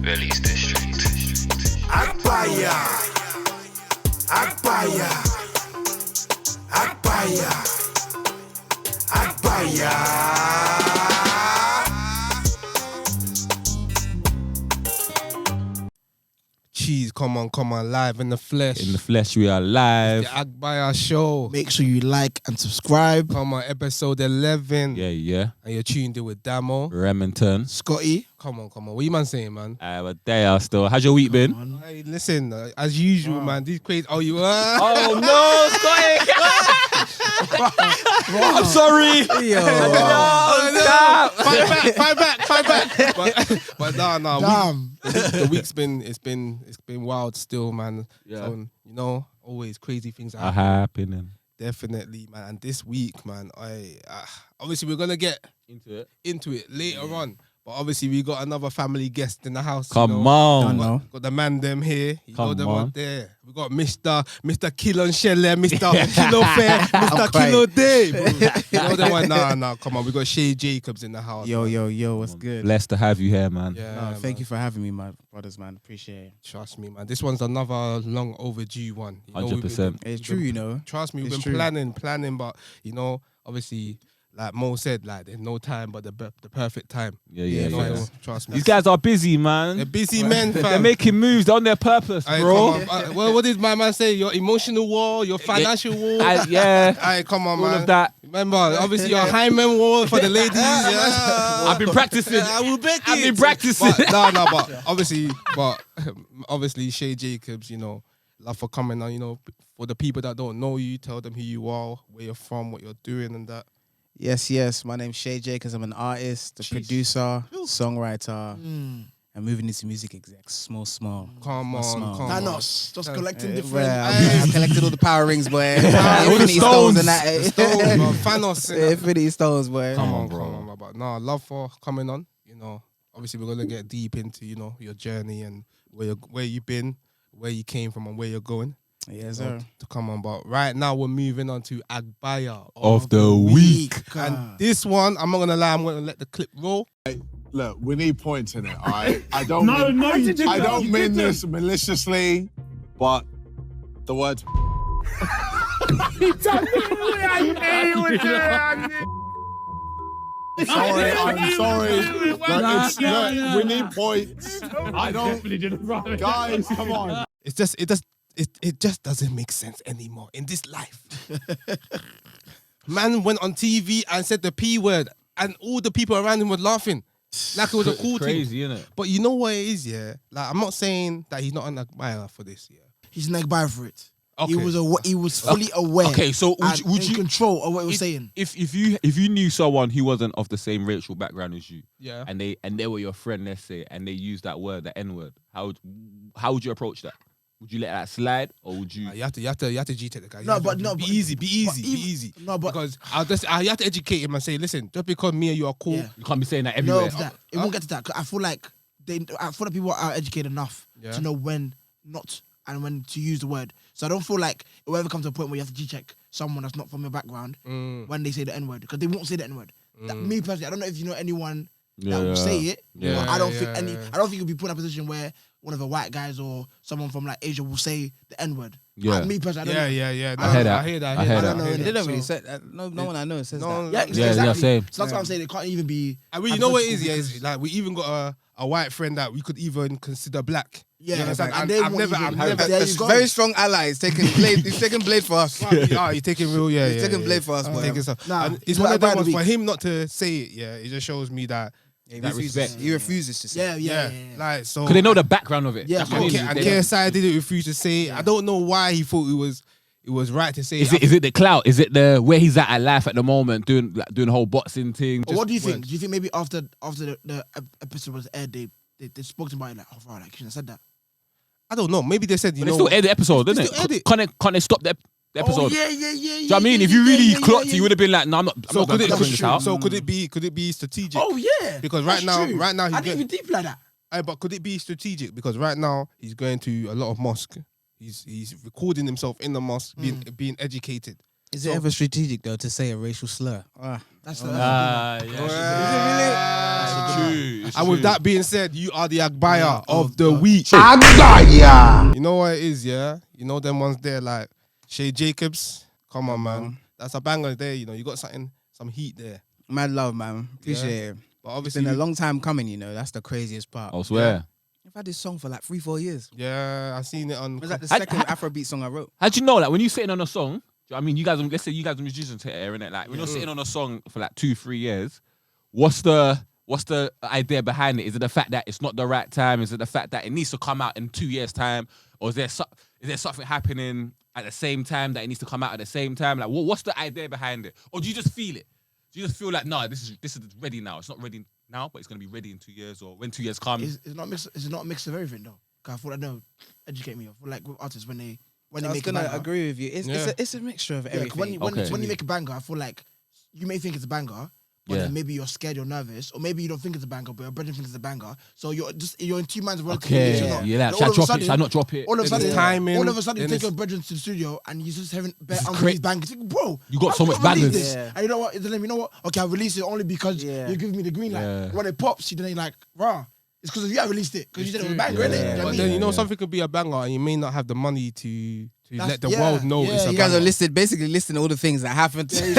Release District. Agbaya, Agbaya, Agbaya, Agbaya. Cheese, come on, live in the flesh. In the flesh, we are live. The Agbaya show. Make sure you like and subscribe. Come on, episode 11. Yeah. And you're tuned in with Damo. Remington. Scotty. Come on. What you man saying, man? But they are still. How's your week been? Hey, listen, as usual, man. These crazy. Oh, you are. Oh no, Scotty! I'm sorry. Yo. Fight back. But nah. Damn. The week's been wild still, man. Yeah. So, always crazy things Are happen. happening. Definitely, man. And this week, man, obviously we're gonna get Into it. later on. But obviously we got another family guest in the house. Come on. Don't know. Got the man them here. You know Come them on. out there. We got Mr. Kilon Shelle, Mr. Kilo Fair, Mr. crying. Kilo Day. You know them one? Nah, come on. We got Shae Jacobs in the house. Yo, what's good? Blessed to have you here, man. Yeah, Thank man. you for having me, my brothers, man. Appreciate it. Trust me, man. This one's another long overdue one. 100%. It's true, you know. Trust me, we've It's been true. planning, but obviously, like Mo said, like there's no time but the perfect time. Yeah. So, trust me. These guys are busy, man. They're busy men, fam. They're making moves. They're on their purpose, Aye, bro. come on. Well, what did my man say? Your emotional wall, your financial wall. Yeah. Aye, come on, All man. of that. Remember, obviously your hymen wall for the ladies. Yeah. I've been practicing. I will bet I've it. been practicing. But obviously Shae Jacobs, love for coming on, for the people that don't know you, tell them who you are, where you're from, what you're doing and that. Yes. My name's Shae Jacobs. I'm an artist, a producer, songwriter, and moving into music execs. Small. Come on. Thanos, just collecting different. Well, I collected all the power rings, boy. All the Infinity stones. and that. Stones, bro. Thanos. innit? Infinity stones, boy. Come on. But no, love for coming on. Obviously we're gonna get deep into your journey and where you've been, where you came from, and where you're going. Yes, sir. To come on, but right now we're moving on to Agbaya Of the week. and this one, I'm not gonna lie, I'm gonna let the clip roll. Look, we need points in it, all right? I don't mean this maliciously, but the word. I'm sorry. Look, we need points. I don't. Guys, come on. It just doesn't make sense anymore in this life. Man went on TV and said the P word, and all the people around him were laughing like it was a cool thing. Crazy, innit? But you know what it is, yeah? Like, I'm not saying that he's not an Agbaya for this, yeah. He's neck by for it. Okay. He was fully aware. Okay, so would in you control of what he was saying? if you knew someone who wasn't of the same racial background as you, Yeah. and they were your friend, let's say, and they used that word, the N word, how would you approach that? Would you let that slide, or would you? You have to G-take the guy. Be but easy. No, but Because I have to educate him and say, listen, just because me and you are cool, Yeah. You can't be saying that no, everywhere. that it won't get to that. 'Cause I feel like people are educated enough Yeah. to know when not and when to use the word. So I don't feel like it will ever come to a point where you have to G-check someone that's not from your background when they say the N word, because they won't say the N word. Me personally, I don't know if you know anyone that will say it. Yeah. But I don't think Yeah. I don't think you'll be put in a position where one of the white guys or someone from like Asia will say the N word. Yeah. Me personally, I don't know. yeah. I hear that. I hear that. I hear I that. don't know. They don't really So- say that. No one I know says No, that. Yeah, Yeah, exactly. same. So that's what I'm saying. It can't even be. And you know what it is, yeah? It's like we even got a white friend that we could even consider black. Yeah, You understand? and And they I've won't never, even- I've There never. you go. Very strong ally. He's taking blade for us. You're taking real, yeah. He's taking blade for us, boy. Taking stuff. Nah, And it's he's one like of them Agbaya ones the for week. him not to say it. Yeah, it just shows me that. That respect. He refuses to say. Yeah. Like so. Because they know the background of it. Yeah, That's what I Okay, mean. and They- KSI didn't refuse to say it. I don't know why he thought it was right to say Is it. it the clout? Is it the where he's at life at the moment, doing the whole boxing thing? But what do you think? went. Do you think maybe after the episode was aired, they spoke to him about it like, oh, wow, like, you shouldn't have said that. I don't know. Maybe they said, But they still air the episode, didn't still aired it? it. Can't they stop the episode? Oh, yeah. Do you know what I mean? If you really clocked it, you would have been like, no, I'm not So going could to it? bring this out. So could it be strategic? Oh, yeah. Because That's right true. now he's I didn't even deep like that. But could it be strategic? Because right now he's going to a lot of mosque. He's recording himself in the mosque, being educated. Is it ever strategic though to say a racial slur? That's the True. And with that being said, you are the Agbaya of the week. Agbaya. You know what it is, yeah? You know them ones there like Shae Jacobs. Come on, man. That's a banger there, you know. You got some heat there. Mad love, man. Appreciate it. But It's obviously, been a long time coming, you know. That's the craziest part. I swear. I've had this song for like 3-4 years. yeah, I seen it on. It was like the second Afrobeat song I wrote. How'd you know, like, when you're sitting on a song, do you know what I mean, you guys, let's say you guys are musicians here, innit? Like, when you're sitting on a song for like 2-3 years, what's the idea behind it? Is it the fact that it's not the right time? Is it the fact that it needs to come out in 2 years' time? Or is there something happening at the same time that it needs to come out at the same time? Like, what's the idea behind it? Or do you just feel it? Do you just feel like, nah, this is ready now? It's not ready now, but it's gonna be ready in 2 years, or when 2 years come. It's not a mix of everything though. Cause I thought educate me. I feel like with artists when they I was make a gonna banger, agree with you. It's a mixture of everything. when you make a banger, I feel like you may think it's a banger, but then maybe you're scared, you're nervous, or maybe you don't think it's a banger, but your brother thinks it's a banger. So you're in two minds of Okay, yeah, should I drop it? Should I not drop it? All of a sudden, timing, all of a sudden, you then take your brethren to the studio and you just having It's these bangers. Think, bro, You got how so can much I release bangers. this? Yeah. And you know what? You know what? Okay, I released it only because Yeah. you're giving me the green light. Yeah. When it pops, you're like, rah, it's because you I released it because you said it was a banger, Yeah. innit? You know But what I then mean? you know something could be a banger, and you may not have the money to let the yeah, world know yeah, it's a You guys banger. are basically listing all the things that happened. You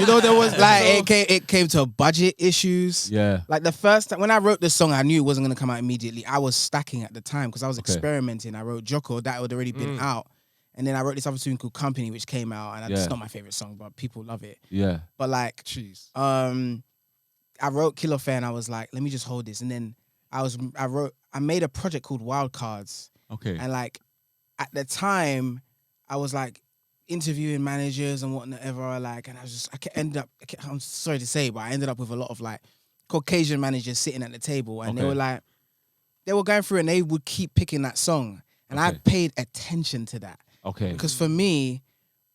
know there was like it came to budget issues. Yeah. Like the first time when I wrote this song, I knew it wasn't gonna come out immediately. I was stacking at the time because I was experimenting. I wrote Joko, that had already been out. And then I wrote this other tune called Company, which came out, and it's not my favorite song, but people love it. Yeah. But like, Jeez. I wrote Kilo Fair, and I was like, let me just hold this. And then I made a project called Wild Cards, Okay. and like at the time, I was like interviewing managers and whatever, like, and I'm sorry to say, but I ended up with a lot of like Caucasian managers sitting at the table, and they were like, they were going through, and they would keep picking that song, and I paid attention to that. Okay. Because for me,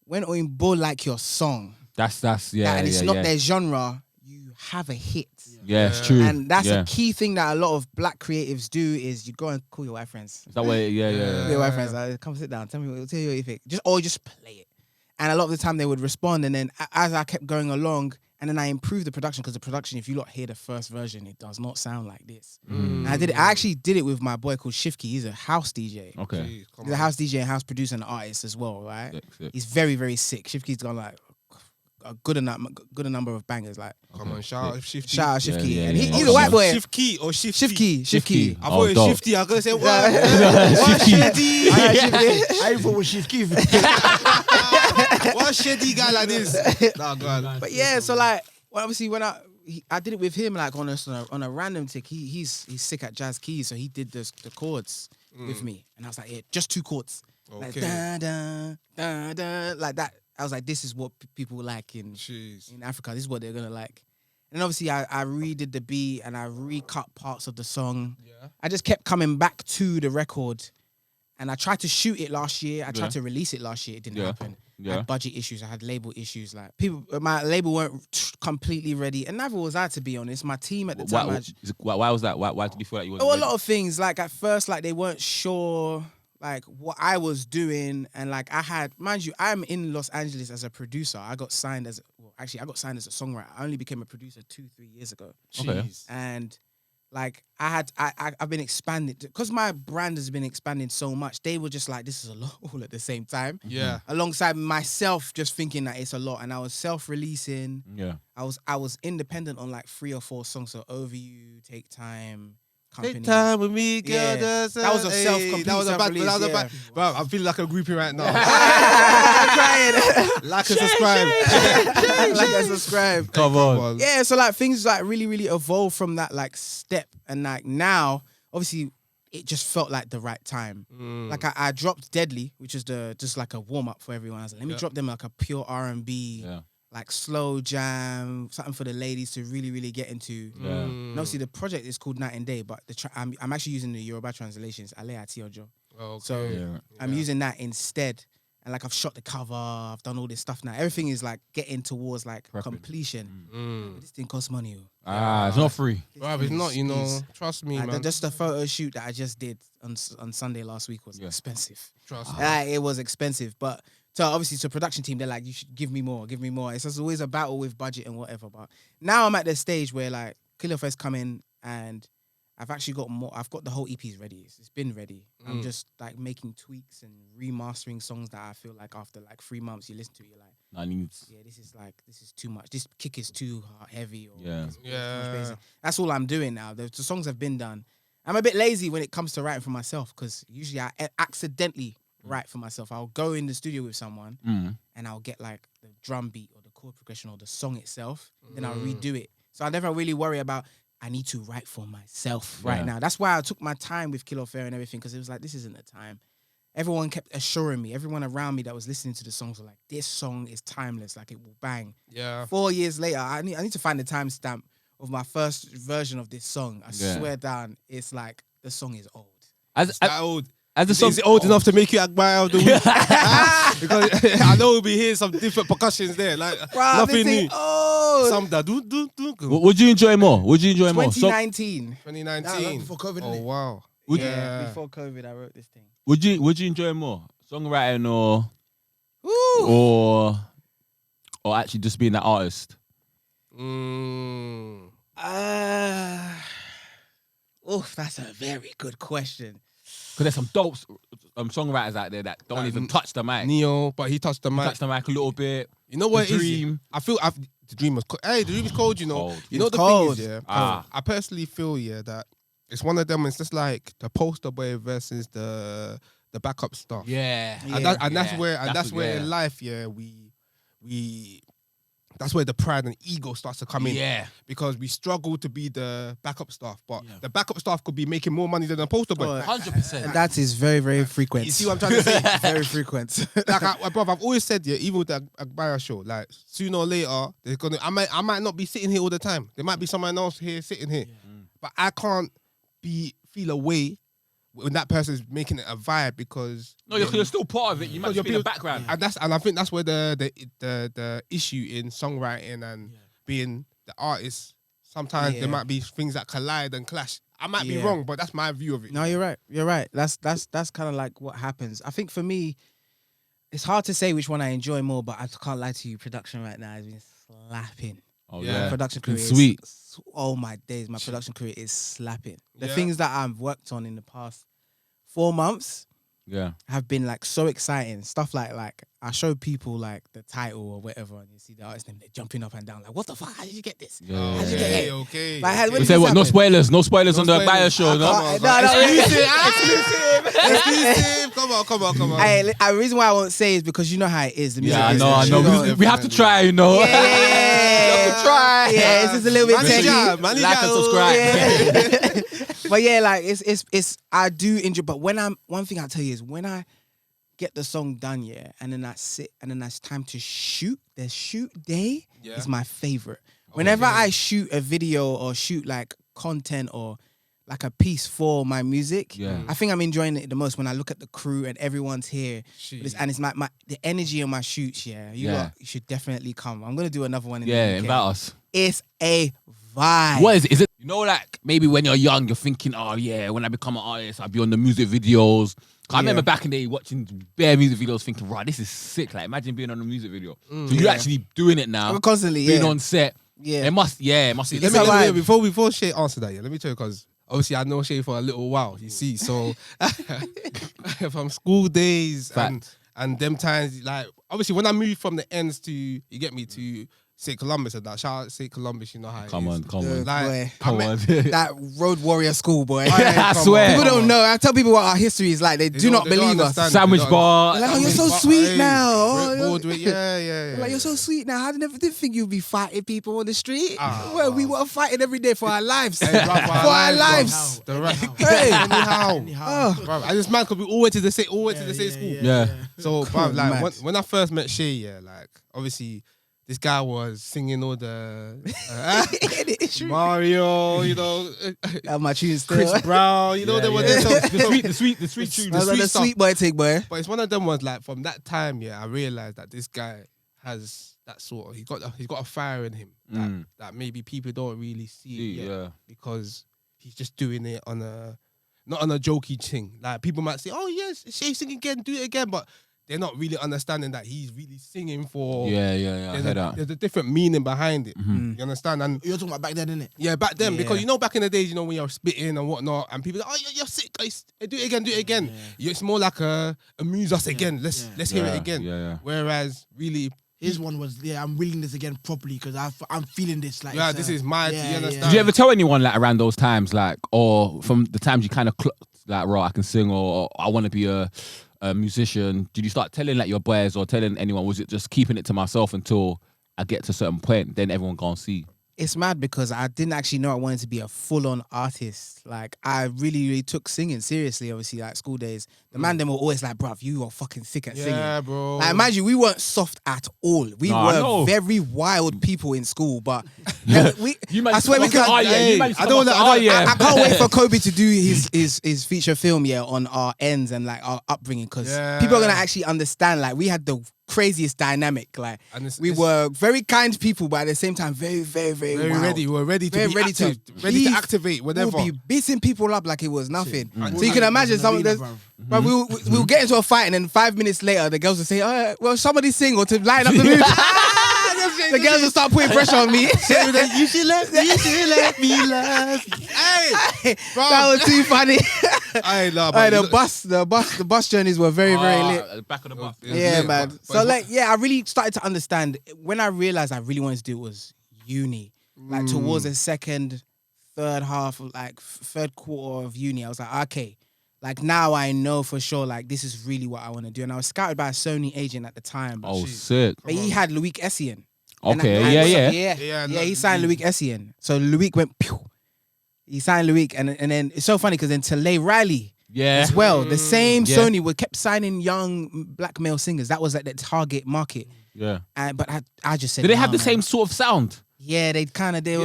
when Oimbo like your song, That's yeah. and it's yeah, not yeah. their genre, you have a hit. Yeah, it's true. And that's yeah. a key thing that a lot of black creatives do is you go and call your white friends. Is that way? Yeah. Call your white friends, like, come sit down, tell me what you think. Just play it. And a lot of the time they would respond, and then as I kept going along, and then I improved the production, because the production, if you lot hear the first version, it does not sound like this. And I actually did it with my boy called Shifky. He's a house DJ. Okay. He's a house DJ and house producer and artist as well, right? Sick. He's very, very sick. Shifky's got like a good number of bangers. Like, Come on, shout out Shifty. shout out Shifky. yeah, and yeah. he's a white boy. Shifty or Shifty? Shifky. I thought it was dope. Shifty. I was gonna say what? Shifty. I thought it was Chief Keef. What shitty guy like this? Nah, God. But yeah, so like, well, obviously when I did it with him like on a random tick. He's sick at jazz keys, so he did the chords with me, and I was like, yeah, just 2 chords, like Okay. da da da da, like that. I was like, this is what people like in Africa. This is what they're gonna like. And then obviously I redid the beat and I recut parts of the song. Yeah. I just kept coming back to the record, and I tried to shoot it last year. I tried to release it last year. It didn't happen. I Yeah. had budget issues. I had label issues. Like my label weren't completely ready, and neither was I, to be honest. My team at the time. Why was that? Why did you feel like you wasn't A ready? lot of things. Like at first, like they weren't sure like what I was doing, and like I had, mind you, I'm in Los Angeles as a producer. I got signed as a songwriter. I only became a producer 2-3 years ago. Okay. And like I've been expanding because my brand has been expanding so much. They were just like, this is a lot all at the same time. Yeah. Alongside myself just thinking that it's a lot, and I was self-releasing. Yeah. I was independent on like 3 or 4 songs. So Over You, Take Time, Company. Take time with me, girl. Yeah. Just, That was a self-complete That was a bad. self-release, That was a yeah. bad. Bro, I'm feeling like a groupie right now. Crying. Like and subscribe. Like and subscribe. Come on. Yeah, so like things like really, really evolved from that like step, and like now, obviously, it just felt like the right time. Like I dropped Deadly, which is just like a warm up for everyone. I was like, let me drop them like a pure R&B, like slow jam, something for the ladies to really, really get into. And obviously, the project is called Night and Day, but I'm actually using the Yoruba translations. Ale ati ojo. So I'm using that instead. And like I've shot the cover, I've done all this stuff now. Everything is like getting towards like completion. This thing costs money. It's not free. Bro, it's not, you know. Trust me, man. Just the photo shoot that I just did on Sunday last week was expensive. Trust me. It was expensive, but So obviously, to production team, they're like, you should give me more. It's just always a battle with budget and whatever. But now I'm at the stage where like Killer Fest come in and I've actually got more. I've got the whole EPs ready. It's been ready. I'm just like making tweaks and remastering songs that I feel like after like 3 months you listen to it, you're like, yeah, this is too much. This kick is too heavy. Or Yeah. too much bass. That's all I'm doing now. The songs have been done. I'm a bit lazy when it comes to writing for myself because usually I accidentally write for myself. I'll go in the studio with someone and I'll get like the drum beat or the chord progression or the song itself. Then I'll redo it. So I never really worry about I need to write for myself right now. That's why I took my time with Kilo Fair and everything because it was like, this isn't the time. Everyone kept assuring me, everyone around me that was listening to the songs were like, this song is timeless, like it will bang. Yeah. 4 years later, I need to find the timestamp of my first version of this song. I swear down, it's like, the song is old. It's that old. As the song Is it old enough to make you Agbaya of the week? Because I know we'll be hearing some different percussions there, like nothing new. Some that do. Would you enjoy more? Would you enjoy more? 2019. 2019. Before COVID, Oh innit? wow. Yeah, before COVID, I wrote this thing. Would you enjoy more? Songwriting or actually just being that artist? That's a very good question. Because there's some dope songwriters out there that don't even touch the mic. Neo, but he touched the mic. Touch the mic a little bit. You know what The it is? Dream. I feel the dream was cold. Hey, the dream is cold, you know. Cold. You know It's the cold. thing is, Ah. I personally feel, that it's one of them. It's just like the poster boy versus the backup stuff. Yeah. And that's where in life, we that's where the pride and ego starts to come in. Yeah. Because we struggle to be the backup staff, but the backup staff could be making more money than the poster boy. 100%. And that is very, very frequent. You see what I'm trying to say? Very frequent. Like, bro, I've always said, even with the Agbaya show, like sooner or later, they're gonna. I might not be sitting here all the time. There might be someone else here sitting here, but I can't feel a way when that person's making it a vibe because No, you're still part of it. You might just be in the background. and I think that's where the issue in songwriting and being the artist. Sometimes there might be things that collide and clash. I might be wrong, but that's my view of it. No, you're right. You're right. That's kind of like what happens. I think for me, it's hard to say which one I enjoy more, but I can't lie to you. Production right now has been slapping. Oh Yeah. yeah. Production career It's sweet. Oh my days, my production career is slapping. The Yeah. things that I've worked on in the past 4 months Yeah. have been like so exciting. Stuff like I show people like the title or whatever, and you see the artist name, they're jumping up and down like, what the fuck? How did you get this? Yeah. How'd you get it? Okay. Like, when We did say this what? No happen? spoilers. No spoilers on the spoilers. bio show. No. Exclusive. Come on. Hey, the reason why I won't say is because you know how it is. The music Yeah, I business. know. You know, We have to try. You know. Yeah. We have to try. Yeah, it's just a little bit Manager, techy. manager. Like and subscribe. Yeah. But yeah, like it's I do enjoy. But one thing I'll tell you is when I get the song done, and then I sit and then it's time to shoot. The shoot day is my favorite. Whenever I shoot a video or shoot like content or like a piece for my music, I think I'm enjoying it the most when I look at the crew and everyone's here. And it's my the energy on my shoots. You should definitely come. I'm gonna do another one. In the UK. Invite us. It's a vibe. What is it? Is it? You know, like maybe when you're young, you're thinking, oh yeah, when I become an artist, I'll be on the music videos. I remember back in the day watching bare music videos, thinking, right, this is sick. Like, imagine being on a music video. So you're actually doing it now. I'm constantly being on set. Yeah. It must be. Let me before Shae answer that, let me tell you, because obviously I know Shae for a little while, you see. So from school days and them times, like obviously when I moved from the ends to, you get me, to St. Columbus and that. Shout out St. Columbus, you know how it Come is. on. Boy. Come on. That Road Warrior school, boy. I swear. People don't know. I tell people what our history is like. They do not believe us. Sandwich bar. They're like, oh, you're so sweet now. Oh, Broadway, yeah. Like, you're so sweet now. I never did think you'd be fighting people on the street. Well, we were fighting every day for our lives. For our lives. Hey. Anyhow. Bro, I just mad because we all went to the same school. Yeah. So, bro, Cool, like mad. when I first met Shae, like obviously this guy was singing all the Mario, you know, That my tune still. Chris Brown, you know, there was the sweet tune. I was like the stuff. sweet boy take, boy. But it's one of them ones, like from that time, I realized that this guy has that sort of, he's got a fire in him that maybe people don't really see yet, because he's just doing it on not on a jokey thing. Like people might say, oh yes, Shae sing again, do it again, but they're not really understanding that he's really singing for. Yeah. I There's heard a, that. there's a different meaning behind it. Mm-hmm. You understand? And You're talking about back then, innit? yeah, back then, Yeah. because you know, back in the days, you know, when you're spitting and whatnot, and people, oh, you're sick, guys, do it again. It's more like amuse us again. Let's hear it again. Yeah. Whereas really, His one was, I'm reading this again properly because I'm feeling this. Like, yeah, it's, this is my. yeah, you understand? Did you ever tell anyone like around those times, like, or from the times you kind of like, right, I can sing, or I want to be a musician? Did you start telling like your boys or telling anyone? Was it just keeping it to myself until I get to a certain point, then everyone gonna see? It's mad because I didn't actually know I wanted to be a full-on artist. Like, I really took singing seriously, obviously, like school days. The man them were always like, bruv, you are fucking thick at singing. Yeah, bro. Like, mind you, we weren't soft at all. We No, I know. were very wild people in school, but we, You I swear we could. I don't know. I can't wait for Kobe to do his feature film, on our ends and like our upbringing, because people are gonna actually understand. Like, we had the craziest dynamic. Like, And we were very kind people, but at the same time, very very wild. ready. We're ready to Very be ready active, to ready to beef. activate whatever. We'll be beating people up like it was nothing. Mm. So you can imagine some of Arena, this. bruv. But we'll get into a fight, and then 5 minutes later, the girls will say, well, somebody sing, or to line up the mood. The girls will start putting pressure on me. You should let me love you. Hey, bro. That was too funny. I love The bus journeys were very lit. Back of the bus. Yeah, lit, man. but So it's like, I really started to understand when I realized I really wanted to do it was uni. Like towards the third quarter of uni, I was like, okay, like now I know for sure, like this is really what I want to do. And I was scouted by a Sony agent at the time. Oh, sick. But he had Loic Essien. Okay, Yeah, he signed Loic Essien. So Loic went, pew. He signed Loic, and then it's so funny because then Tale Riley as well. The same Yeah. Sony kept signing young black male singers. That was like the target market. Yeah. But I just said, Did they have nah, the man. same sort of sound? Yeah, they kind of did.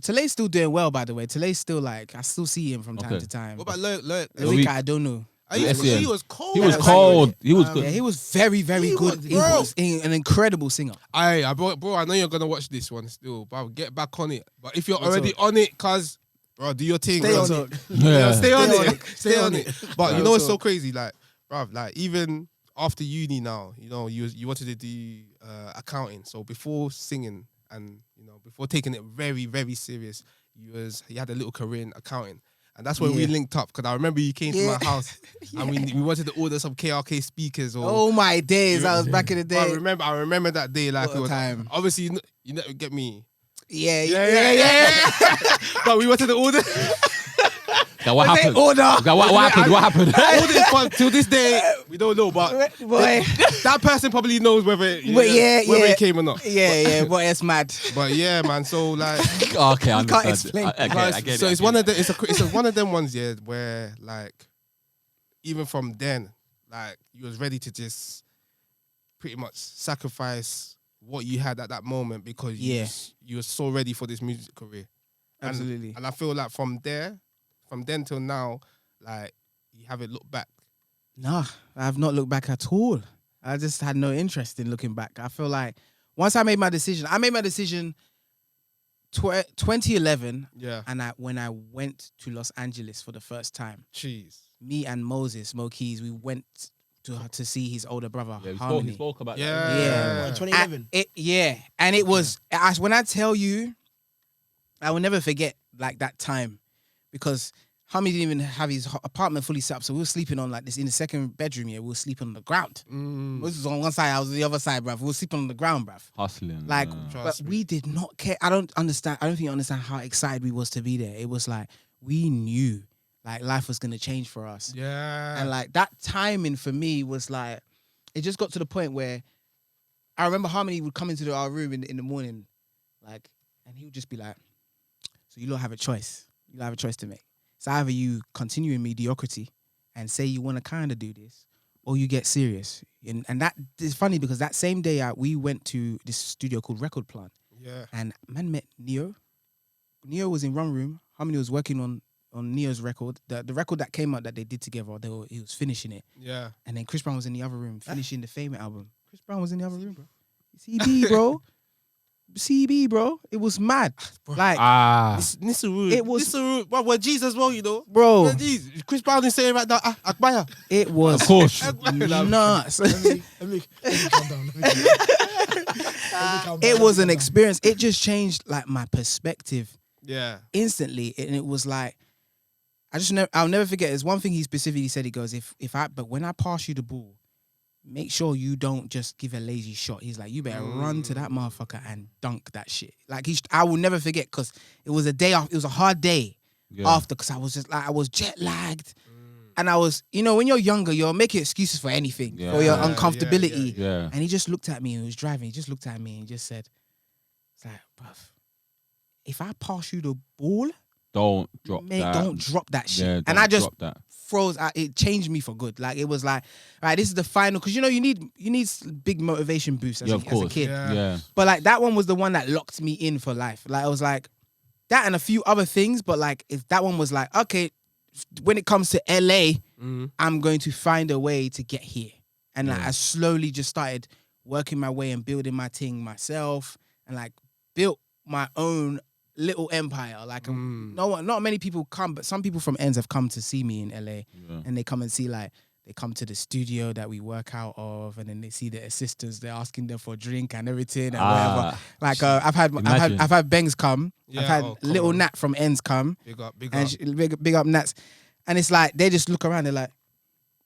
Tale's still doing well, by the way. Tale's still like, I still see him from time to time. What about Loic? Loic, I don't know. He was cold. He was cold. He was good. Yeah, he was very good. He was an incredible singer. Bro, I know you're gonna watch this one still, but get back on it. But if you're already on it, cuz, bro, do your thing. Stay bro. on it. Yeah. Stay on Stay on it. it. Stay on it. But you know what's so crazy? Like, bro, like even after uni now, you know, you wanted to do accounting. So before singing and before taking it very, very serious, you had a little career in accounting. And that's when we linked up, because I remember you came to my house and we wanted to order some KRK speakers. Oh my days, that was back in the day. I remember that day. Like, What a it was time. obviously you never get me. Yeah. But we wanted to order. Now, what happened? Order. Now, what happened? All this fun till this day, we don't know. But Boy. that person probably knows whether whether it came or not. Yeah, boy, it's mad. But yeah, man. So like, Okay, I can't understand. explain. I get it. so it's one of the it's one of them ones, where like even from then, like you was ready to just pretty much sacrifice what you had at that moment because you were so ready for this music career. Absolutely. And I feel like from then till now, like you haven't looked back. Nah, I have not looked back at all. I just had no interest in looking back. I feel like once I made my decision 2011. Yeah. And when I went to Los Angeles for the first time, Jeez. me and Moses, Mo Keys, we went to see his older brother, Yeah, Harmony. he spoke about Yeah. that. Yeah. 2011. And it was, when I tell you, I will never forget like that time, because Harmony didn't even have his apartment fully set up, so we were sleeping on like this in the second bedroom. We were sleeping on the ground. This was on one side, I was on the other side, bruv. We were sleeping on the ground, bruv. Hustling. Like, yeah. but we did not care. I don't think you understand how excited we was to be there. It was like we knew like life was gonna change for us. Yeah. And like that timing for me was like, it just got to the point where I remember Harmony would come into our room in the morning, like, and he would just be like, so you don't have a choice. You don't have a choice to make. So either you continue in mediocrity and say you want to kind of do this, or you get serious. And that is funny because that same day we went to this studio called Record Plant. Yeah. And man met Neo. Neo was in one room. Harmony was working on Neo's record. The record that came out that they did together, he was finishing it. Yeah. And then Chris Brown was in the other room finishing the Fame album. Chris Brown was in the other room, bro. CD, bro. CB, bro. It was mad. Like, Nissarood. It was- Nissarood. Well, we're G's as well, you know. bro, We're G's. Chris Brown is saying right now, Agbaya. it was Of course. nuts. Let me calm down. Let me calm down. It was an experience. It just changed like my perspective Yeah. instantly, and it was like, I'll never forget. There's one thing he specifically said. He goes, but when I pass you the ball, make sure you don't just give a lazy shot. He's like, you better run to that motherfucker and dunk that shit. Like I will never forget, because it was a day off. It was a hard day after, because I was just like, I was jet lagged. And I was, when you're younger, you're making excuses for anything, for your uncomfortability. Yeah. And he just looked at me, and he was driving. He just looked at me and just said, it's like, bruv, if I pass you the ball, Don't drop mate, that. don't drop that shit. Yeah, And I don't just drop that. froze. It changed me for good. Like, it was like, right, this is the final, because you need big motivation boost as, Yeah, a, of as a course. kid. Yeah. But like, that one was the one that locked me in for life. Like, I was like, that and a few other things, but like, if that one was like, okay, when it comes to LA, I'm going to find a way to get here. And like, I slowly just started working my way and building my thing myself, and like built my own little empire. Like, not many people come, but some people from ends have come to see me in LA, and they come and see, like, they come to the studio that we work out of, and then they see the assistants. They're asking them for a drink and everything and whatever. Like, I've had Bengs come. Yeah, I've had Little on. Nat from ends come. Big up. And big up Nats. And it's like, they just look around, they're like,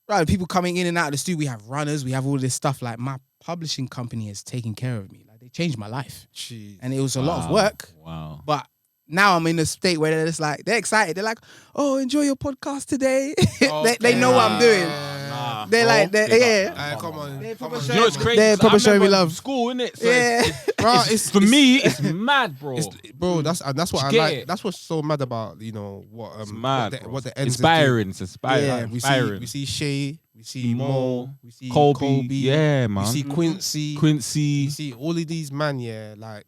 right, people coming in and out of the studio, we have runners, we have all this stuff. Like, my publishing company is taking care of me. Like, they changed my life. Jeez. And it was a lot of work. Wow. But now I'm in a state where they're just like, they're excited. They're like, oh, enjoy your podcast today. They know what I'm doing. They're like, Come on. They're Come proper on. show- You know what's crazy? They're proper I showing me remember love. School, innit? So Yeah. Bro, for me, it's mad, bro. Bro, that's what I Get like. it? That's what's so mad about, what It's mad, what the ends inspiring. It's inspiring. Yeah, we see Shae, we see Mo, we see Colby. Yeah, man. we see Quincy, Quincy. we see all of these man, like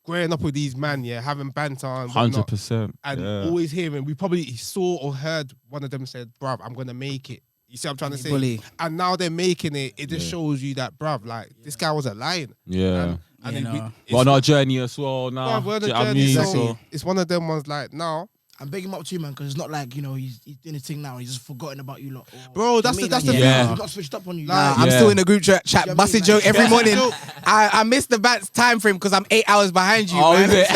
growing up with these man, having banter and whatnot, 100%. and always hearing. We probably saw or heard one of them said, "Bruv, I'm gonna make it." You see what I'm trying to say? Bully. And now they're making it. It just shows you that, bruv, like this guy was a lion. Yeah. And You then know. We're on our journey as well now. Bruv, we're on Do the you know what I journey, mean? so So- it's one of them ones like now. I'm bigging him up too, man, because it's not like, he's doing his thing now and he's just forgotten about you lot. Bro, that's the Like, thing. Yeah. He's not switched up on you. I'm Yeah. still in the group chat You know what I mean? busting Like- joke every morning. Joke. I missed the bat's time frame because I'm 8 hours behind you, Oh, man. is it?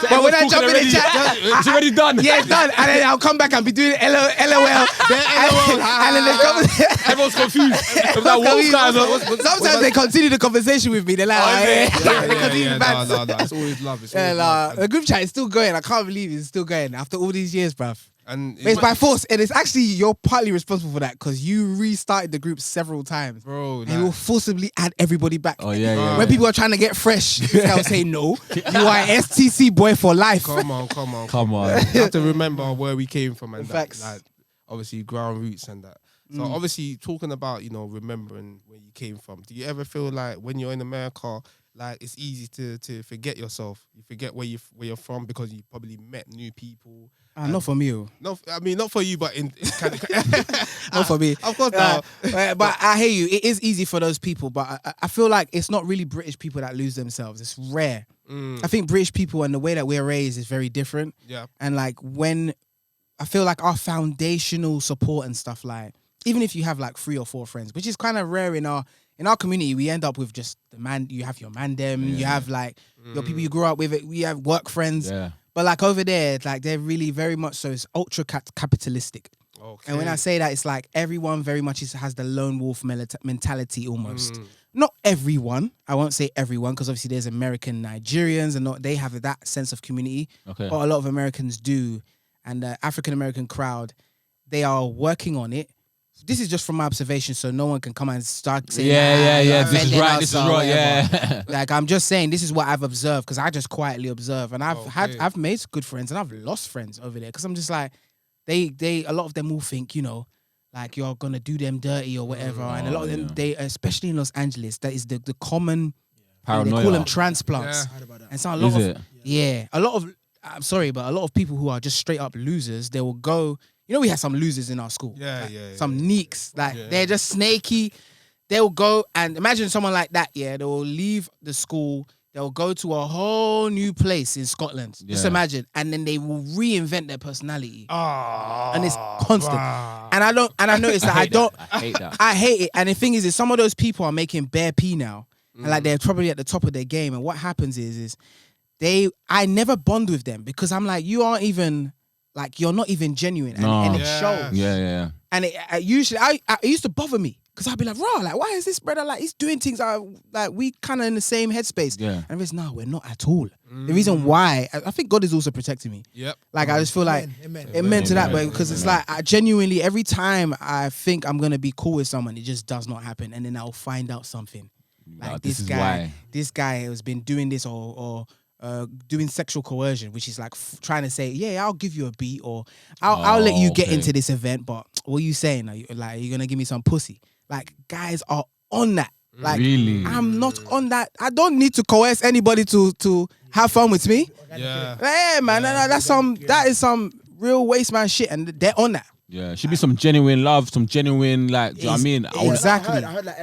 But when I jump in the Already- chat, it's already done. yeah, it's done. And then I'll come back and be doing LOL. And then they come. Everyone's confused. It was like, what's going on? Sometimes they continue the conversation with me. They're like, oh, yeah. They continue the banter. No, it's always love. It's Yeah, always nah, love. the group chat is still going. I can't believe it's still going after all these years, bruv. And But it's by force, and it's actually you're partly responsible for that because you restarted the group several times, bro, and you will forcibly add everybody back. Oh, yeah. When people are trying to get fresh, this guy will say no. You are an STC boy for life. come on. Come on. You have to remember where we came from and that, Facts. like obviously ground roots and that. So obviously talking about remembering where you came from. Do you ever feel like when you're in America, like it's easy to forget yourself? You forget where you're from because you probably met new people. Not for me. No, I mean not for you, but in kind of Not for me. Of course not. But I hear you. It is easy for those people, but I feel like it's not really British people that lose themselves. It's rare. I think British people and the way that we're raised is very different. Yeah. And like when I feel like our foundational support and stuff, like even if you have like 3 or 4 friends, which is kind of rare in our community, we end up with just the man. You have your mandem. You have like your people you grew up with. We have work friends. Yeah. But like over there, like they're really very much so. It's ultra capitalistic. Okay. And when I say that, it's like everyone very much has the lone wolf mentality almost. Not everyone. I won't say everyone because obviously there's American Nigerians and they have that sense of community. Okay. But a lot of Americans do. And the African American crowd, they are working on it. This is just from my observation, so no one can come and start saying, Yeah. you're This is offending right. us This is or right. whatever. Yeah. Like I'm just saying, this is what I've observed because I just quietly observe, and Okay. I've made good friends and I've lost friends over there because I'm just like, a lot of them will think, like you're gonna do them dirty or whatever, and a lot of them, they especially in Los Angeles, that is the common. They call them Paranoia. transplants, I heard about that. and so a lot Is of it? a lot of. I'm sorry, but a lot of people who are just straight up losers, they will go. We had some losers in our school. Yeah, Like, yeah, Some yeah. neeks. Like, they're just snaky. They'll go and imagine someone like that, they will leave the school, they'll go to a whole new place in Scotland. Just Yeah. imagine, and then they will reinvent their personality, and it's Oh, constant. And I noticed that I don't. I hate that. I hate it. And the thing is some of those people are making bare P now, and like they're probably at the top of their game. And what happens is I never bond with them because I'm like, you aren't even like, you're not even genuine, and it shows. Yeah. And it usually it used to bother me because I'd be like, raw, like, why is this brother like he's doing things like we kind of in the same headspace? Yeah. And it's no, we're not at all. The reason why I think God is also protecting me. Yep. Like I just feel like Amen. it meant to that, Amen. but because it's like I genuinely every time I think I'm gonna be cool with someone, it just does not happen, and then I'll find out something. Like this this is guy, why. this guy has been doing this or doing sexual coercion, which is like trying to say, yeah, I'll give you a beat or I'll let you get okay. into this event, but what are you saying? Are you gonna give me some pussy? Like guys are on that. Like Really? I'm not on that. I don't need to coerce anybody to have fun with me. Yeah. Hey man, no, that is some real waste man shit, and they're on that. Yeah, should be some genuine love, some genuine like. Do you know what I mean? Yeah. Exactly. I heard like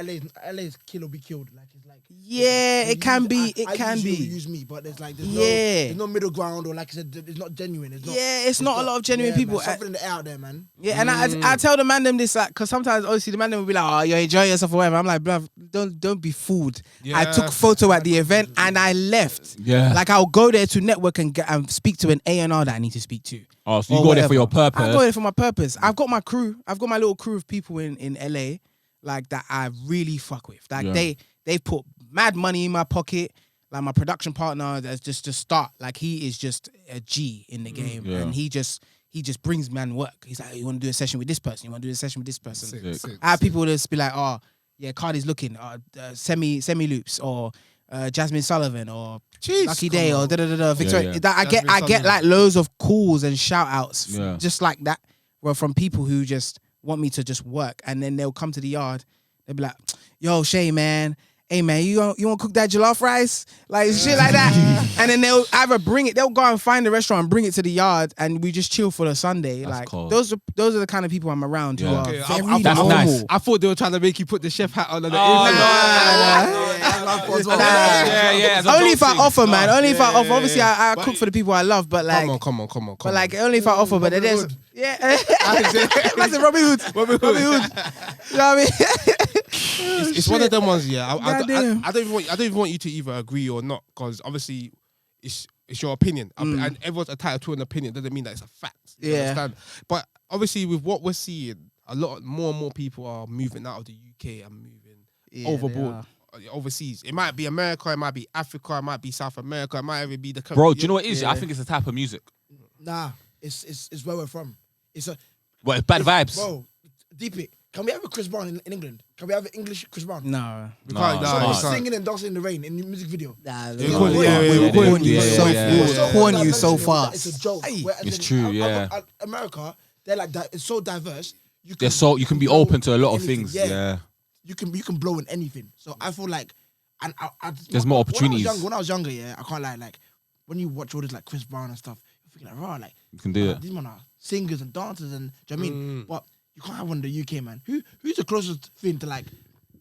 LA's kill or be killed. Like it's like Yeah, it can be. It I can use you, be. you use me, but there's like Yeah. there's no middle ground, or like I said, it's not genuine. It's not. Yeah, it's not a lot of genuine yeah, people. Man, something in the air out there, man. Yeah, and I tell the man them this like, cause sometimes obviously the man them will be like, oh, you're enjoying yourself or whatever. I'm like, bruv, don't be fooled. I Yeah. took photo at the event and I left. Yeah. Like I'll go there to network and speak to an A&R that I need to speak to. Oh, so you or go there for whatever. your purpose. I go there for my purpose. I've got my crew. I've got my little crew of people in LA, like that I really fuck with. Like Yeah. they put mad money in my pocket. Like my production partner, that's just to start. Like he is just a G in the game, Yeah. and he just brings man work. He's like, you want to do a session with this person? You want to do a session with this person? Sick. I have people just be like, oh yeah, Cardi's looking, semi loops or Jasmine Sullivan or Jeez, Lucky Day or Victoria. yeah. That I get Sullivan. like loads of calls and shout outs Yeah. just like that. Well, from people who just want me to just work, and then they'll come to the yard. They'll be like, yo, Shae, man. Hey man, you want to cook that jollof rice? Like shit like that. And then they'll either they'll go and find the restaurant and bring it to the yard, and we just chill for the Sunday. That's like cool. those are the kind of people I'm around who Yeah. are Okay, very That's normal. nice. I thought they were trying to make you put the chef hat on. And the Yeah. Only if I offer, man. Only if I offer. Obviously, I cook for the people I love, but like, Come on. but like only if I offer. But there's Hood. yeah, that's a Robbie Hood. Robbie Hood. You know what I mean? It's one of them ones, yeah. Goddamn. I don't even want you to either agree or not, because obviously it's your opinion, and everyone's entitled to an opinion. Doesn't mean that it's a fact. You Yeah. understand? But obviously, with what we're seeing, more and more people are moving out of the UK and moving Yeah, overboard. Overseas, it might be America, it might be Africa, it might be South America, it might even be the Bro, do you know what it is? Yeah. I think it's a type of music. Nah, it's where we're from. It's a Well, it's bad vibes. bro. Deep it. Can we have a Chris Brown in England? Can we have an English Chris Brown? No. We can't, No, nah, it's you can't. Singing and dancing in the rain in the music video. Nah, Yeah, we're corn you yeah, so yeah, we're yeah. corn you so It's fast. a joke. Hey. Whereas It's in true, yeah. America, they're like that. It's so diverse. You You can be blow open to a lot of anything. things. Yeah. Yeah. You can blow in anything. So I feel like, and There's more opportunities. When I was younger, yeah, I can't lie. Like when you watch all this like Chris Brown and stuff, you're thinking like, raw, like You can do it. these men are singers and dancers, and do you know what I mean? But you can't have one in the UK, man. Who's the closest thing to like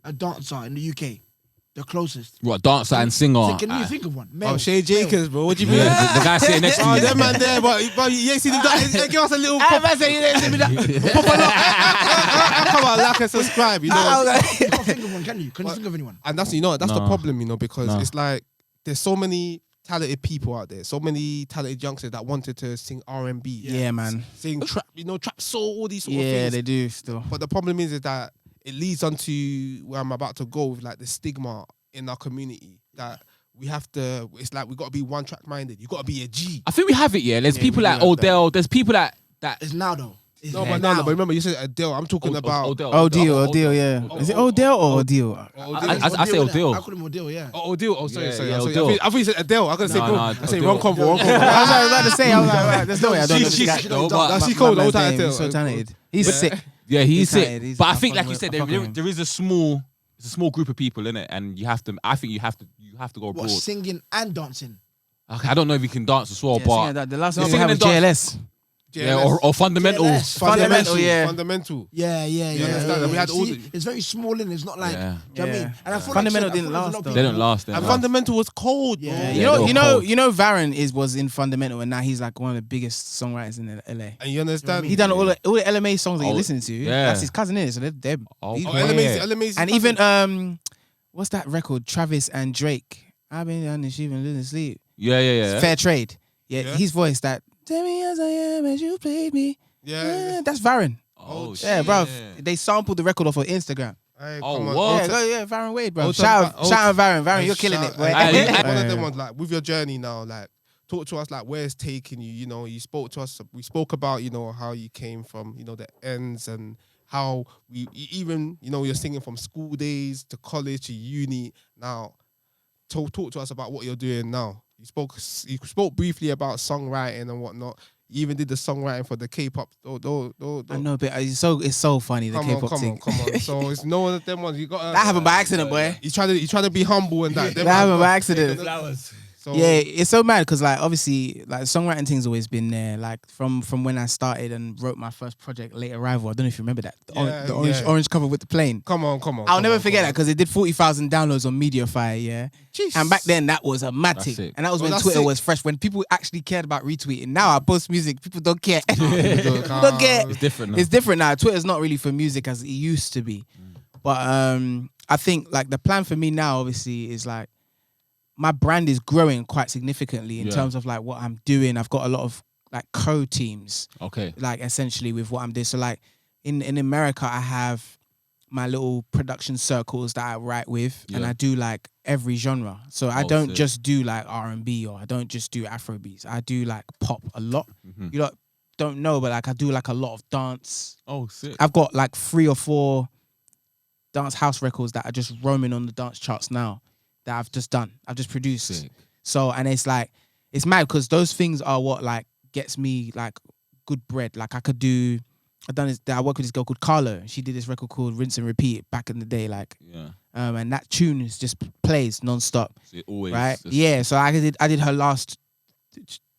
a dancer in the UK? The closest. What, dancer and singer? Can you think of one? Male. Oh, Shae Jacobs, bro. What do you mean? Yeah, the guy sitting next to Oh, you. that man there, but you ain't seen him. Give us a little pop. Come on, like and subscribe. You know, You can't think of one, can you? Can you think of anyone? and that's the No. problem, because No. it's like there's so many talented people out there, so many talented youngsters that wanted to sing R&B, Yeah, man. sing trap, trap soul, all these sort of Yeah, things. they do still. But the problem is that it leads on to where I'm about to go with like the stigma in our community that we have to. It's like we got to be one track minded. You got to be a G. I think we have it, yeah. There's Yeah, people we do like have Odell. There's people that It's now though. It's No, Yeah. but now. but remember you said Adele. I'm talking about Odell. Odell, yeah. Is it Odell or Odell? I say Odell. I call him Odell, yeah. Oh, Odell. Oh, sorry, Yeah, sorry. yeah, sorry. Odell. I thought you said Adele. I was No, gonna say, bro. no, I say Odell. wrong convo. Wrong convo. I was about to say, I was like, there's no way I don't know this She's guy. sick though, No, but she's cold. My Old man's title. He's so talented. He's sick. yeah, he's He's sick. talented. He's- But I I think, fuck like you with- said, I fuck with him. there is a small group of people in it, and you have to. I think you have to go What, abroad. singing and dancing? Okay, I don't know if you can dance as well, Yeah, but singing that- the last No, one we singing had and was dance- JLS. or fundamental. JLS. Fundamental, yeah. Fundamental. Yeah. understand that? We had all See, the- it's very small and it's not like. Yeah. Do you know what I mean? And I feel Fundamental like didn't last, though. They don't last. And Fundamental was cold, bro. Yeah. You know, Varen was in Fundamental, and now he's like one of the biggest songwriters in LA. And you understand? He done all the LMA songs that you Oh, listen to. yeah. That's his cousin, is it? So they're Oh, he's- oh, LMA's and even what's that record? Travis and Drake. I've been on this even losing sleep. Yeah. Fair Trade. Yeah, Yeah. his voice that. Tell me as I am as you played me. Yeah. That's Varen. Oh, Yeah, shit. bro. They sampled the record off of Instagram. Hey, Oh, come on. what? Yeah, Varen Wade, bro. Old Shout time- out Varen. Varen, you're killing shout- it, boy. Hey, one of Yeah. them ones, like, with your journey now, like, talk to us, like, where it's taking you. You know, you spoke to us. We spoke about, you know, how you came from, you know, the ends and how even, you know, you're singing from school days to college to uni. Now, talk to us about what you're doing now. You spoke briefly about songwriting and whatnot. You even did the songwriting for the K-pop. I know, but it's so funny, the K-pop thing. Come on. So it's no one of them ones. You got That happened by accident, boy. You trying to be humble and that. That happened by accident. So, Yeah, it's so mad because like obviously like songwriting thing's always been there. Like from when I started and wrote my first project, Late Arrival. I don't know if you remember that. The orange cover with the plane. Come on. I'll never forget that because it did 40,000 downloads on Mediafire, yeah. Jeez. And back then that was a mad That's thing. sick. And that was Well, when that's Twitter sick. was fresh, when people actually cared about retweeting. Now I post music, people don't care. Don't Don't care. It's different now. It's different now. Twitter's not really for music as it used to be. But I think like the plan for me now obviously is like my brand is growing quite significantly in Yeah. terms of like what I'm doing. I've got a lot of like co-teams, Okay. like essentially with what I'm doing. So like in America, I have my little production circles that I write with, and Yeah. I do like every genre. So I Oh, don't sick. just do like R&B or I don't just do Afro beats. I do like pop a lot. Mhm. You don't know, but like I do like a lot of dance. Oh, sick. I've got like 3 or 4 dance house records that are just roaming on the dance charts now that I've just done. I've just produced. Sick. So, and it's like, it's mad because those things are what like gets me like good bread. Like I work with this girl called Carlo. She did this record called Rinse and Repeat back in the day. Like, Yeah. and that tune is just plays non-stop. So it always. Right? just- Yeah. So I did her last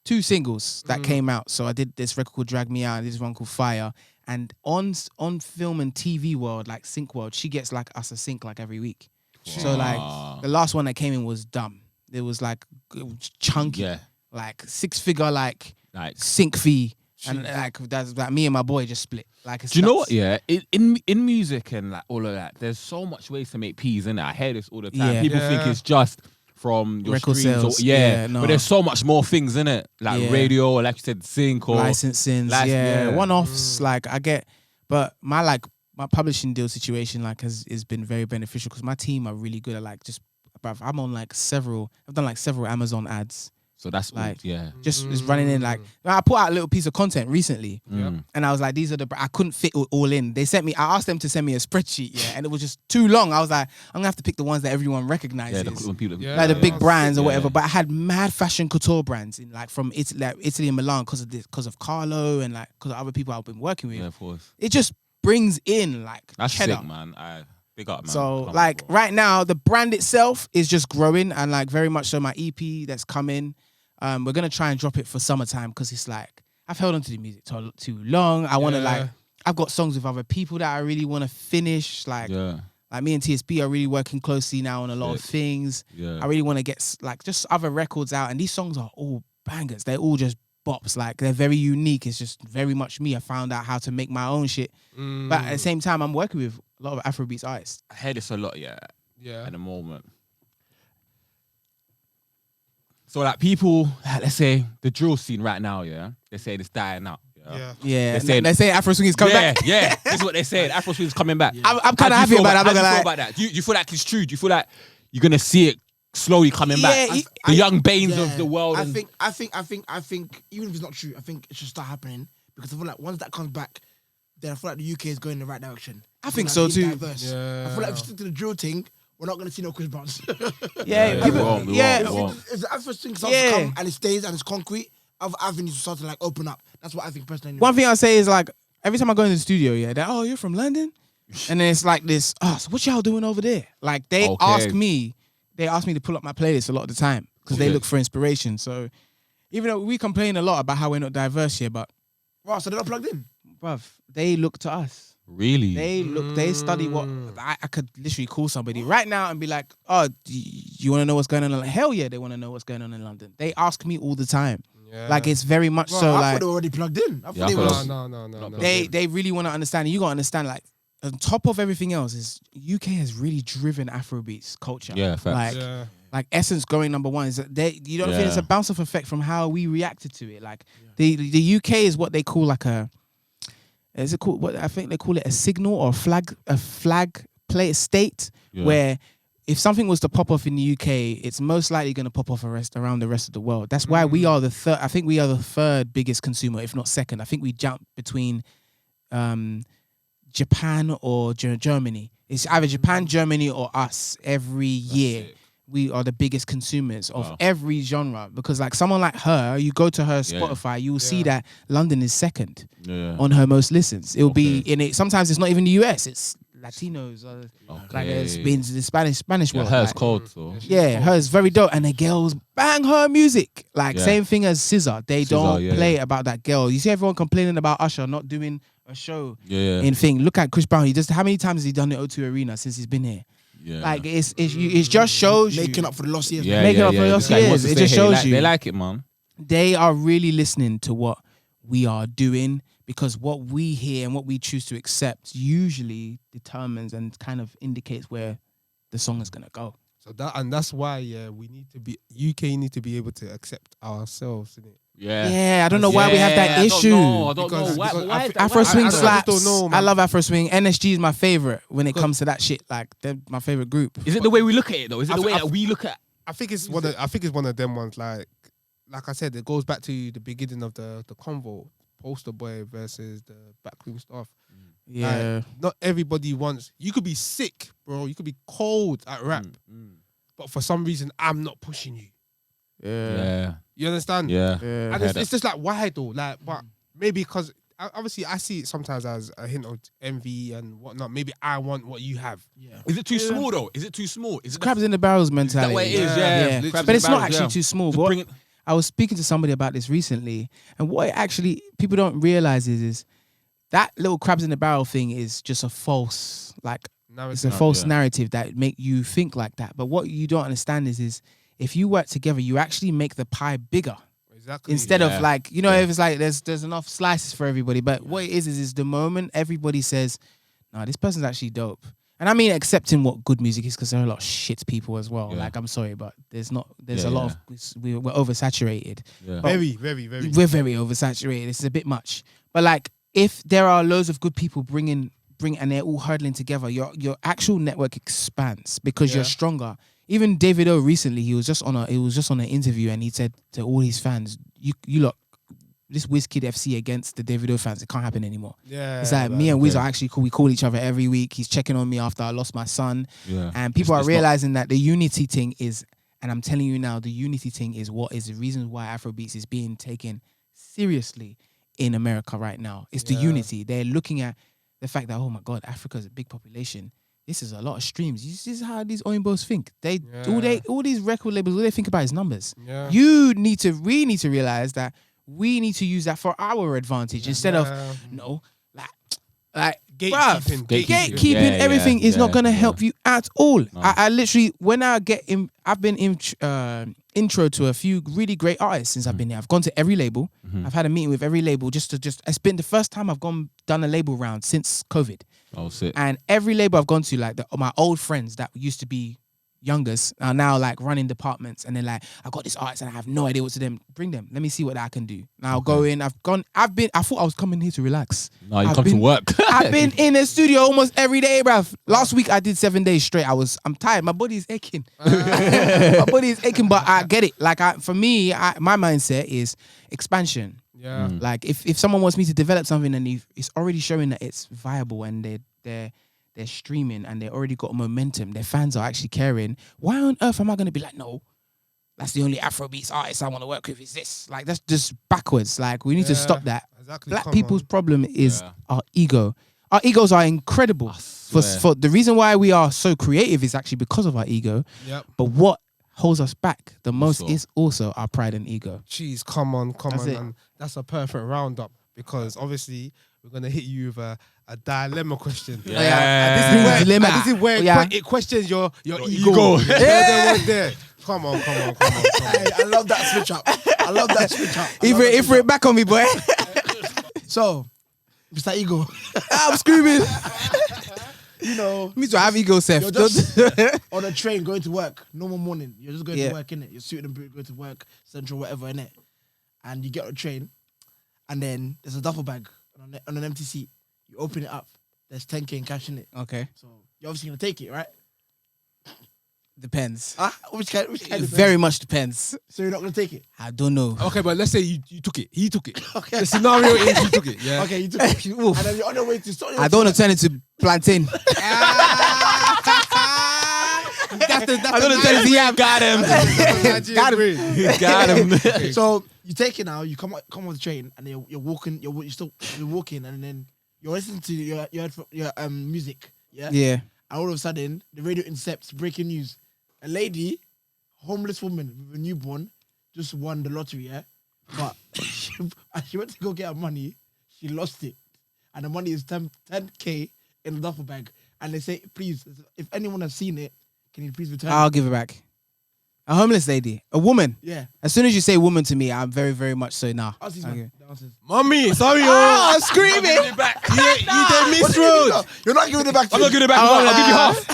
2 singles that came out. So I did this record called Drag Me Out. I did this one called Fire. And on film and TV world, like Sync World, she gets like us a sync like every week. So like Wow. the last one that came in was dumb. It was like chunky, Yeah. like 6-figure like Like. sync fee, and like that's like me and my boy just split. Like, it's Do you know nuts. what? Yeah, in music and like all of that, there's so much ways to make peas in it. I hear this all the time. Yeah. People think Yeah. it's just from your Record streams. sales. Or, yeah, Yeah, no. but there's so much more things in it, like Yeah. radio, or like you said, sync or Licensing, yeah. one-offs. Like I get, but my publishing deal situation like has been very beneficial because my team are really good at like just. Bruv, I'm on like I've done like several Amazon ads. So that's Like, yeah. Just it's running in like I put out a little piece of content recently, Mm. and I was like, these are I couldn't fit it all in. They sent me. I asked them to send me a spreadsheet, yeah, and it was just too long. I was like, I'm gonna have to pick the ones that everyone Yeah, recognizes. when people, Yeah. Like the big brands or Yeah. whatever, but I had mad fashion couture brands in like from Italy and Milan because of Carlo and like because of other people I've been working with. yeah, of course. It just brings in like That's cheddar. sick, man. Big up, man. So Come on, like bro. right now, the brand itself is just growing and like very much so. My EP that's coming, we're gonna try and drop it for summertime because it's like I've held on to the music too long. I want to like I've got songs with other people that I really want to finish. Like me and TSB are really working closely now on a lot of Sick. things. Yeah. I really want to get like just other records out, and these songs are all bangers. They're all just bops. Like they're very unique. It's just very much me. I found out how to make my own shit, but at the same time, I'm working with a lot of Afrobeats artists. I hear this a lot, yeah, Yeah. at the moment. So like people, let's say the drill scene right now, yeah, they say it's dying out. Yeah. Yeah, They're saying- Afro-Swing is coming back. Yeah, this is what they said. Afro-Swing is coming back. I'm kind of happy about it. I'm not gonna lie. about that? Do you feel like it's true? Do you feel like you're gonna see it slowly coming back? Yeah, The young Banes of the world. I and- think even if it's not true, I think it should start happening because I feel like once that comes back, then I feel like the UK is going in the right direction. I think feel so like being too. Diverse. Yeah. I feel like if we stick to the drill thing, we're not gonna see no Chris Browns. Yeah, we people, won't, we yeah. won't. If the Afro-Swing starts Yeah. to come and it stays and it's concrete, other avenues will start to like open up. That's what I think personally. One thing I say is like every time I go in the studio, yeah, they're you're from London, and then it's like this. So what y'all doing over there? Like they Okay. ask me to pull up my playlist a lot of the time because they Okay. look for inspiration. So even though we complain a lot about how we're not diverse here, but Right, so they're not plugged in. Bruv, they look to us. Really? They study what I could literally call somebody right now and be like, oh, do you want to know what's going on in London? Hell yeah, they want to know what's going on in London. They ask me all the time. Yeah. Like it's very much Bro, so I thought like they were already plugged in. I thought Yeah, they I were. thought- No. they really want to understand. You got to understand like on top of everything else is UK has really driven Afrobeats culture. Yeah, facts. Like like Essence going number one is that you don't think it's a bounce off effect from how we reacted to it. Like the UK is what they call like a is it called what I think they call it a signal or a flag play state where if something was to pop off in the UK, it's most likely going to pop off around the rest of the world. That's why we are the third. I think we are the third biggest consumer, if not second. I think we jump between Japan or Germany. It's either Japan, Germany, or us every year. We are the biggest consumers of every genre because like someone like her, you go to her Spotify, you will see that London is second on her most listens. It will be in it. Sometimes it's not even the US. It's Latinos. Like it's been the Spanish world. Hers like, cold. So. Yeah, hers very dope. And the girls bang her music. Like same thing as SZA. They don't play about that girl. You see everyone complaining about Usher not doing a show in thing. Look at Chris Brown. He just how many times has he done the O2 Arena since he's been here? Yeah. Like it just shows making you up for the lost years. making up for the lost years. It just shows you they like it, man. They are really listening to what we are doing because what we hear and what we choose to accept usually determines and kind of indicates where the song is gonna go. So that's why we need to be UK need to be able to accept ourselves, innit? Yeah, I don't know why we have that issue. I don't know. Why Afro-Swing slaps. don't know, man. I love Afro-Swing. NSG is my favorite when it comes to that shit. Like they're my favorite group. Is it the way we look at it though? Is it the way that we look at? I think it's one of them ones. Like I said, it goes back to the beginning of the convo. Poster boy versus the backroom staff. Yeah, like, not everybody wants. You could be sick, bro. You could be cold at rap, but for some reason, I'm not pushing you. Yeah. You understand? Yeah. And it's just like, why though? Like, but maybe because obviously I see it sometimes as a hint of envy and whatnot. Maybe I want what you have. Yeah. Is it too small though? Is it too small? Is it crabs in the barrels mentality. that way it is? Yeah. But it's not actually too small. But I was speaking to somebody about this recently, and what it actually people don't realize is that little crabs in the barrel thing is just a false, like it's a false narrative that make you think like that. But what you don't understand is if you work together, you actually make the pie bigger. Exactly. Instead of like, you know, if it's like there's enough slices for everybody. But what it is the moment everybody says, no, this person's actually dope. And I mean accepting what good music is because there are a lot of shit people as well. Like, I'm sorry, but there's a lot of, we're oversaturated. Yeah. Very, very, very. We're very oversaturated. This is a bit much. But like, if there are loads of good people bring and they're all hurdling together, your actual network expands because you're stronger. Even David O recently, he was just on an interview and he said to all his fans, you lot, this WizKid FC against the David O fans, it can't happen anymore. Yeah. It's like me and Wiz are actually cool. We call each other every week. He's checking on me after I lost my son. Yeah. And people are realizing that the unity thing is, and I'm telling you now, the unity thing is what is the reason why Afrobeats is being taken seriously in America right now. It's the unity. They're looking at the fact that, oh my God, Africa is a big population. This is a lot of streams. This is how these Oimbos think. All these record labels, all they think about is numbers. Yeah. We need to realize that we need to use that for our advantage instead of gatekeeping. Everything is not gonna help you at all. No. I literally when I get in, I've been intro to a few really great artists since I've been here. I've gone to every label. I've had a meeting with every label it's been the first time I've done a label round since COVID. Oh, sick. And every label I've gone to, like my old friends that used to be youngers are now like running departments, and they're like, I got this artist and I have no idea what to do. Bring them. Let me see what I can do. Now I'll go in. I thought I was coming here to relax. No, you come to work. I've been in the studio almost every day, bruv. Last week I did 7 days straight. I'm tired. My body is aching. My body is aching, but I get it. Like for me, my mindset is expansion. Yeah. Like if someone wants me to develop something and it's already showing that it's viable and they're streaming and they already got momentum, their fans are actually caring, why on earth am I going to be like, no, that's the only Afrobeats artist I want to work with is this? Like, that's just backwards. Like, we need to stop that. Exactly. Black people's problem is our ego. Our egos are incredible. For the reason why we are so creative is actually because of our ego. Yep. But what holds us back the most is also our pride and ego. Jeez, come on. And that's a perfect roundup. because obviously we're gonna hit you with a dilemma question. Yeah. This is where it questions your ego. There. Come on. Hey, I love that switch up. If we're back on me, boy. So, Mr. Ego, I'm screaming. you know, Me too. I have ego, Seth. you're just on a train going to work, normal morning. You're just going to work, innit? You're suited and booted, going to work, central, whatever, innit? And you get on a train, and then there's a duffel bag on an empty seat. You open it up, there's 10K in cash in it. Okay. So you're obviously gonna take it, right? Depends. Which kind It very much depends. So you're not gonna take it? I don't know. Okay, but let's say you took it. He took it. Okay. The scenario is you took it. Yeah. Okay, you took it. And then you're on your way to start. I don't want to turn into plantain. I don't want to turn into yam. Got him. Got him. So you take it now. You come on the train, and then you're walking. You're walking, and then you're listening to your music. Yeah. Yeah. And all of a sudden, the radio intercepts breaking news. A lady, homeless woman with a newborn, just won the lottery. Yeah. But she went to go get her money. She lost it, and the money is 10K in the duffel bag. And they say, please, if anyone has seen it, can you please return I'll it? give it back. A homeless lady, a woman. Yeah. As soon as you say woman to me, I'm very, very much so nah. Answers, Okay. man. The answers. Mommy, sorry, Oh, I'm screaming. You did miss road. You're not giving it back to I'm me. not giving it back. I'll give you half.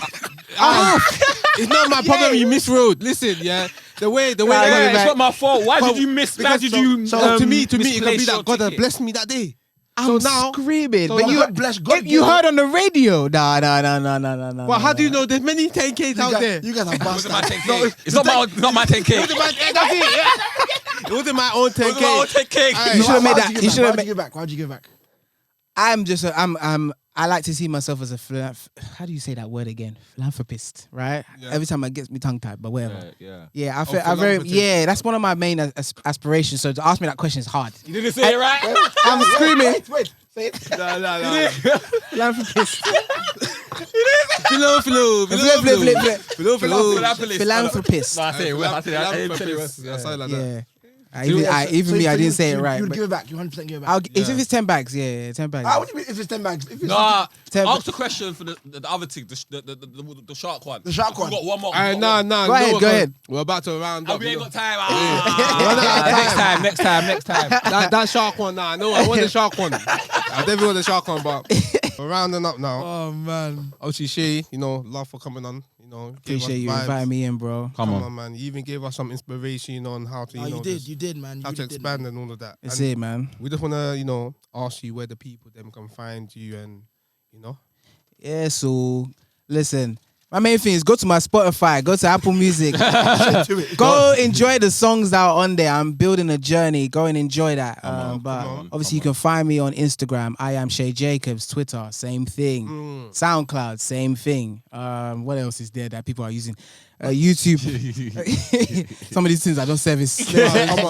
It's not my problem. You miss road. Listen, yeah. The way. Yeah, it's not my fault. Why did you miss? Why did you? So to me, it could misplace be your that God has ticket? blessed me that day. I'm now- screaming. so but you, God bless God. if you heard on the radio, no. Well, how do you know? There's many 10Ks out there. You guys are It wasn't my bastards. 10K. It's not my 10K. It wasn't my own 10K. It was my own 10K. Aye. You should have made that. You should have Why'd made. you give back? Why'd you give back? I like to see myself as a how do you say that word again? Philanthropist, right? Yeah. Every time it gets me tongue tied, but whatever. Yeah. Yeah, I philanthropist. that's one of my main aspirations. So to ask me that question is hard. You didn't say it right. I'm screaming. Wait, say it. No. Philanthropist. Philanthropist. No, I say it. I didn't say it. Yeah, something like that. Yeah. Even me, I didn't say it right. You would but give it back. You 100% give it back. if it's 10 bags, yeah, 10 bags. What do you mean if it's 10 bags? If it's Nah, 10 ask the question for the other thing, the shark one. The shark one. We got one more. Nah. Go ahead, go ahead. We're about to round up. We ain't you know. got time. Next time. That shark one, nah. No, I want the shark one. I definitely want the shark one, but we're rounding up now. Oh, man. Obviously, Shae, love for coming on. Gave us Appreciate you vibes. inviting me in, bro. Come on. man. You even gave us some inspiration on how to, You just did, man. how You to did, expand and all of that. That's And it, man. we just want to, ask you where the people them can find you and, Yeah, so listen. My main thing is go to my Spotify, go to Apple Music, go enjoy the songs that are on there. I'm building a journey. Go and enjoy that. come But on. obviously, you can find me on Instagram. I am Shae Jacobs. Twitter, same thing. SoundCloud, same thing. What else is there that people are using? YouTube. Some of these things I don't service.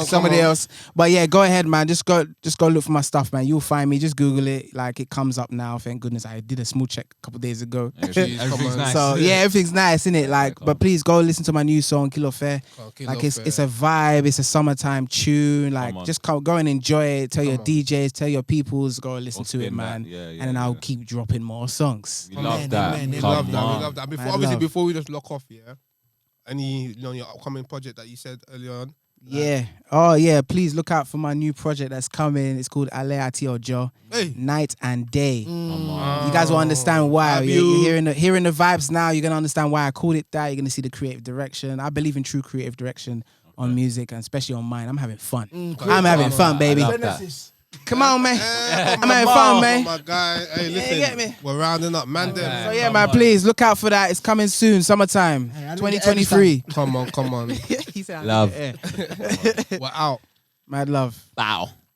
Somebody else. But yeah, go ahead, man. Just go look for my stuff, man. You'll find me. Just Google it. Like it comes up now. Thank goodness. I did a small check a couple days ago. Everything's nice. So yeah, everything's nice, isn't it? Like, but please go listen to my new song, Kilo Fair. Like it's a vibe. It's a summertime tune. Like just go and enjoy it. Tell your DJs, tell your peoples, go and listen to it, man. And then I'll keep dropping more songs. We love that. Amen. We Come love that. on. Before we just lock off, yeah. Any your upcoming project that you said earlier on? Yeah. Oh yeah. Please look out for my new project that's coming. It's called Ale Ati Ojo. Hey. Night and Day. Come on. You guys will understand why. Have You're hearing the vibes now. You're gonna understand why I called it that. You're gonna see the creative direction. I believe in true creative direction on music, and especially on mine. I'm having fun. I'm having fun, baby. I love that. Come on, man. Yeah, I'm having fun, Oh man. my guy. Hey, listen. get me? We're rounding up, man. So yeah, man. Please look out for that. It's coming soon, summertime, Hey, I didn't get 2023. Come on. He said, Love. yeah. We're out. Mad love. Wow.